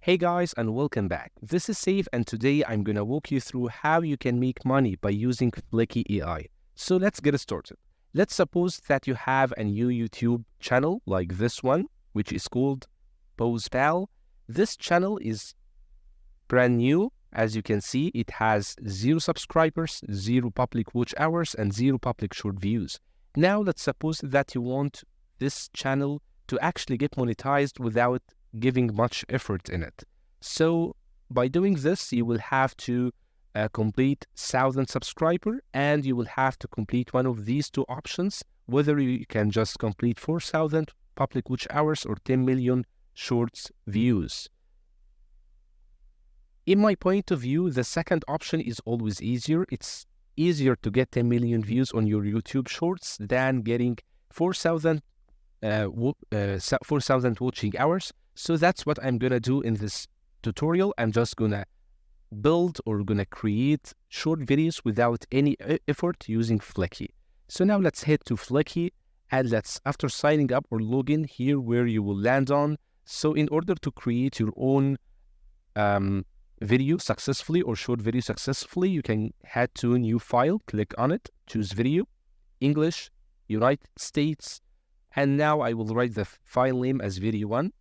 Hey guys, and welcome back. This is Safe, and today I'm gonna walk you through how you can make money by using Flicky AI. So let's get started. Let's suppose that you have a new YouTube channel like this one, which is called PosePal. This channel is brand new. As you can see, it has 0 subscribers, 0 public watch hours, and 0 public short views. Now let's suppose that you want this channel to actually get monetized without giving much effort in it. So by doing this, you will have to complete 1,000 subscriber, and you will have to complete one of these two options, whether you can just complete 4,000 public watch hours or 10 million shorts views. In my point of view, the second option is always easier. It's easier to get 10 million views on your YouTube shorts than getting 4,000 watching hours. So that's what I'm gonna do in this tutorial. I'm just gonna build or gonna create short videos without any effort using Flicky. So now let's head to Flicky, and after signing up or login, here where you will land on. So in order to create your own video successfully or short video successfully, you can head to a new file, click on it, choose video, English, United States, and now I will write the file name as video 1,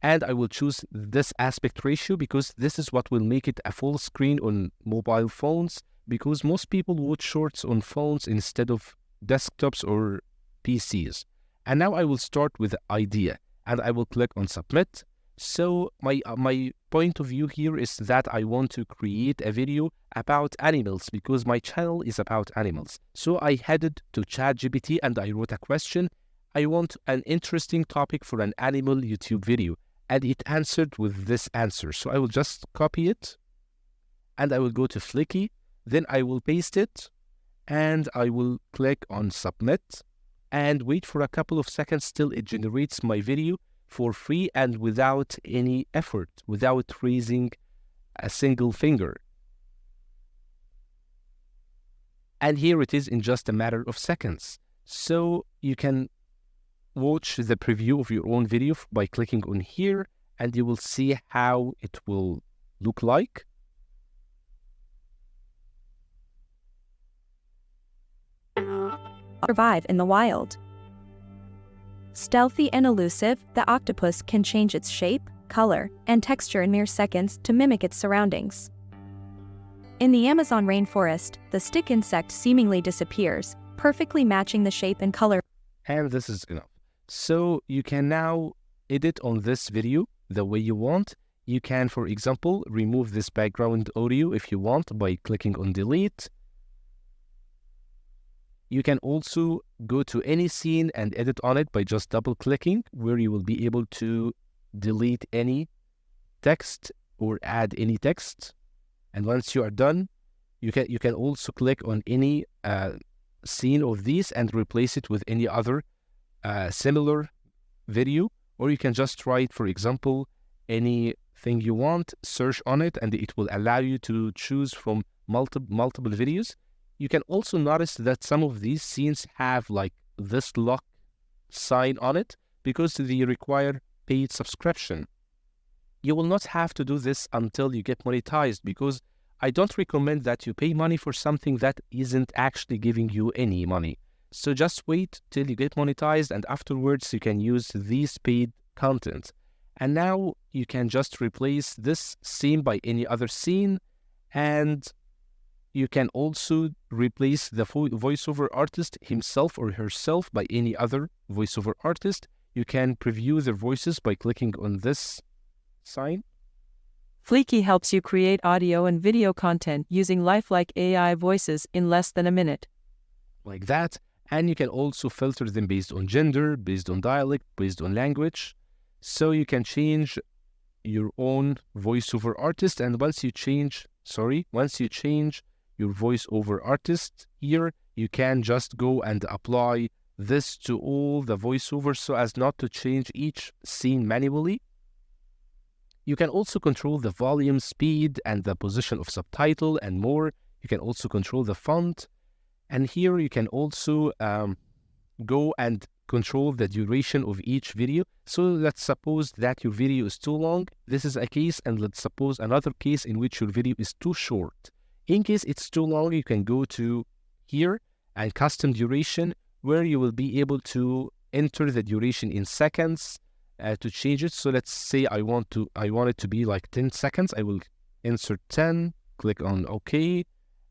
and I will choose this aspect ratio because this is what will make it a full screen on mobile phones, because most people watch shorts on phones instead of desktops or PCs. And now I will start with the idea, and I will click on submit. So my point of view here is that I want to create a video about animals because my channel is about animals. So I headed to ChatGPT and I wrote a question. I want an interesting topic for an animal YouTube video, and it answered with this answer. So I will just copy it, and I will go to Flicky, then I will paste it, and I will click on submit, and wait for a couple of seconds till it generates my video for free and without any effort, without raising a single finger. And here it is in just a matter of seconds. So you can watch the preview of your own video by clicking on here, and you will see how it will look like. Survive in the wild. Stealthy and elusive, the octopus can change its shape, color, and texture in mere seconds to mimic its surroundings. In the Amazon rainforest, the stick insect seemingly disappears, perfectly matching the shape and color. And this is enough. So you can now edit on this video the way you want. You can, for example, remove this background audio if you want by clicking on delete. You can also go to any scene and edit on it by just double clicking, where you will be able to delete any text or add any text. And once you are done, you can also click on any scene of these and replace it with any other similar video, or you can just write, for example, anything you want, search on it, and it will allow you to choose from multiple videos. You can also notice that some of these scenes have like this lock sign on it because they require paid subscription. You will not have to do this until you get monetized, because I don't recommend that you pay money for something that isn't actually giving you any money. So just wait till you get monetized, and afterwards you can use these paid content. And now you can just replace this scene by any other scene, and you can also replace the voiceover artist himself or herself by any other voiceover artist. You can preview their voices by clicking on this sign. Flicky helps you create audio and video content using lifelike AI voices in less than a minute. Like that. And you can also filter them based on gender, based on dialect, based on language. So you can change your own voiceover artist. And once you change your voiceover artist here, you can just go and apply this to all the voiceovers so as not to change each scene manually. You can also control the volume, speed, and the position of subtitle and more. You can also control the font. And here you can also go and control the duration of each video. So let's suppose that your video is too long. This is a case, and let's suppose another case in which your video is too short. In case it's too long, you can go to here and custom duration, where you will be able to enter the duration in seconds to change it. So let's say I want it to be like 10 seconds. I will insert 10, click on OK,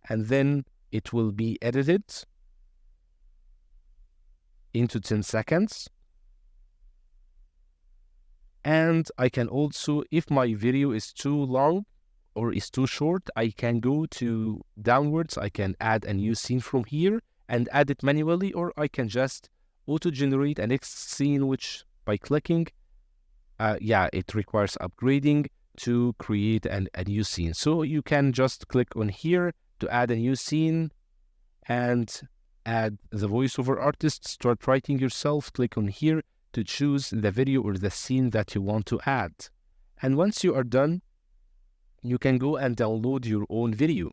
and then it will be edited into 10 seconds. And I can also, if my video is too long or is too short, I can go to downwards. I can add a new scene from here and add it manually, or I can just auto-generate a next scene, which by clicking, it requires upgrading to create a new scene. So you can just click on here to add a new scene and add the voiceover artist, start writing yourself, click on here to choose the video or the scene that you want to add. And once you are done, you can go and download your own video.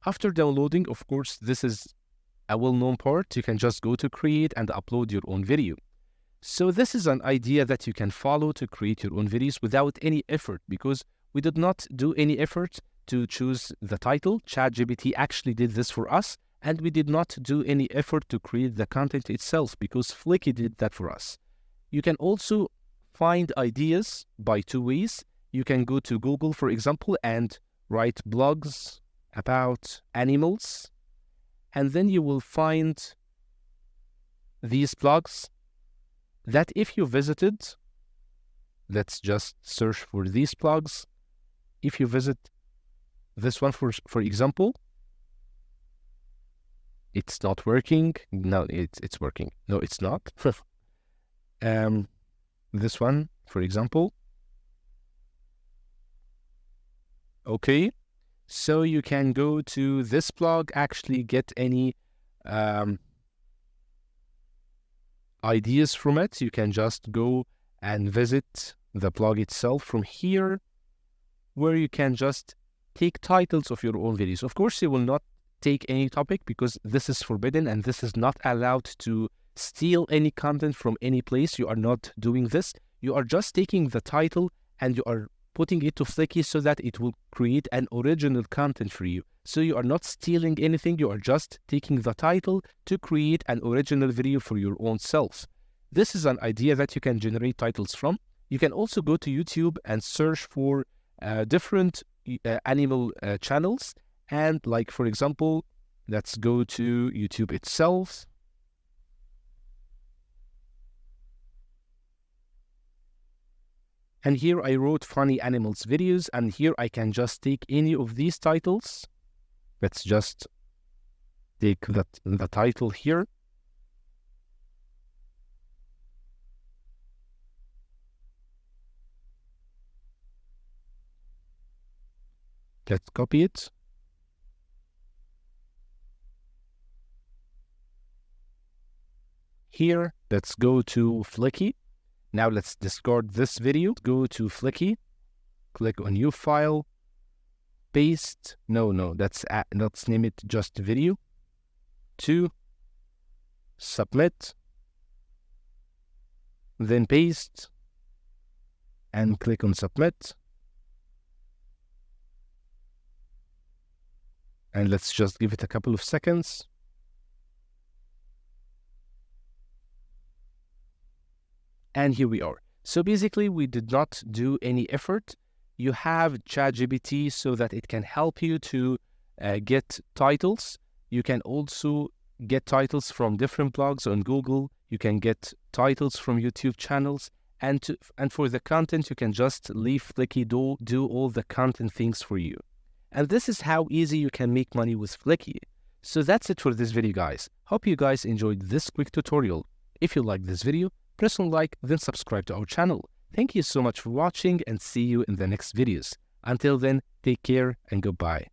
After downloading, of course, this is a well-known part. You can just go to create and upload your own video. So this is an idea that you can follow to create your own videos without any effort, because we did not do any effort to choose the title. ChatGPT actually did this for us, and we did not do any effort to create the content itself, because Flicky did that for us. You can also find ideas by two ways. You can go to Google, for example, and write blogs about animals, and then you will find these blogs that if you visited, let's just search for these blogs. If you visit this one, for example, it's not working. No, it's working. No, it's not. This one, for example. Okay, so you can go to this blog, actually get any ideas from it. You can just go and visit the blog itself from here, where you can just take titles of your own videos. Of course, you will not take any topic, because this is forbidden and this is not allowed to steal any content from any place. You are not doing this. You are just taking the title and you are putting it to Flicky so that it will create an original content for you. So you are not stealing anything. You are just taking the title to create an original video for your own self. This is an idea that you can generate titles from. You can also go to YouTube and search for different animal channels. And like, for example, let's go to YouTube itself. And here I wrote funny animals videos, and here I can just take any of these titles. Let's just take the title here. Let's copy it. Here, let's go to Flicky. Now let's discard this video. Go to Flicky, click on New File, paste. Let's name it just video. 2, submit, then paste, and click on submit. And let's just give it a couple of seconds. And here we are. So basically, we did not do any effort. You have ChatGPT so that it can help you to get titles. You can also get titles from different blogs on Google. You can get titles from YouTube channels. And for the content, you can just leave Flicky do all the content things for you. And this is how easy you can make money with Flicky. So that's it for this video, guys. Hope you guys enjoyed this quick tutorial. If you like this video, press on like, then subscribe to our channel. Thank you so much for watching, and see you in the next videos. Until then, take care and goodbye.